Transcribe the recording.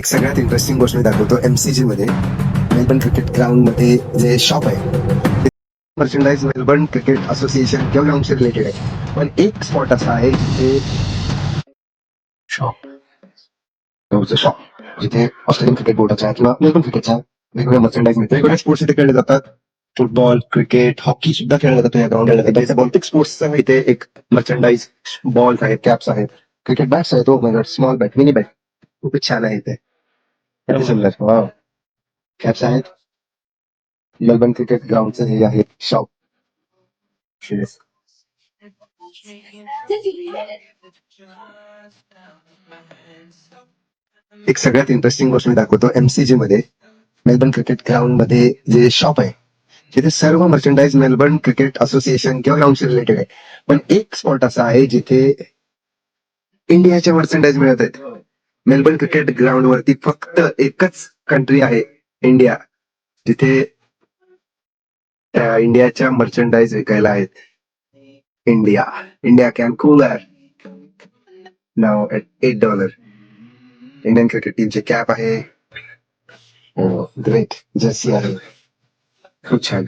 एक सगळ्यात इंटरेस्टिंग गोष्ट मी दाखवतो. एमसीजी मध्ये मेलबर्न क्रिकेट ग्राउंड मध्ये जे शॉप आहे मर्चंडाईज मेलबर्न क्रिकेट असोसिएशन किंवा ग्राउंडशी रिलेटेड आहे. पण एक स्पॉट असा आहे जिथे शॉप जिथे ऑस्ट्रेलियन क्रिकेट बोर्डाच्या किंवा मेलबर्न क्रिकेटच्या वेगवेगळ्या मर्चंडाईज मिळते. वेगवेगळे स्पोर्ट्स इथे खेळले जातात. फुटबॉल, क्रिकेट, हॉकी सुद्धा खेळला जातो या ग्राउंडला. बॉल्टिक स्पोर्ट्सचा इथे एक मर्चंडाईज बॉल्स आहेत, कॅप्स आहेत, क्रिकेट बॅट्स आहेत. ओ स्मॉल बॅट, मिनी बॅट खूपच छान आहे इथे. किती सुंदर. वाव. कॅप्स आहेत. मेलबर्न क्रिकेट ग्राउंडचं हे आहे शॉप. एक सगळ्यात इंटरेस्टिंग गोष्ट मी दाखवतो. एमसीजी मध्ये मेलबर्न क्रिकेट ग्राउंड मध्ये जे शॉप आहे तिथे सर्व मर्चंडाईज मेलबर्न क्रिकेट असोसिएशन किंवा ग्राउंडशी रिलेटेड आहे. पण एक स्पॉट असा आहे जिथे इंडियाच्या मर्चंडाईज मिळत आहेत. मेलबर्न क्रिकेट ग्राउंड वरती फक्त एकच कंट्री आहे, इंडिया, जिथे इंडियाच्या मर्चंडाईज विकायला आहेत. India India can cooler now at $8. Indian cricket टीमचे कॅप आहे. ग्रेट जर्सी आहे. खूप छान.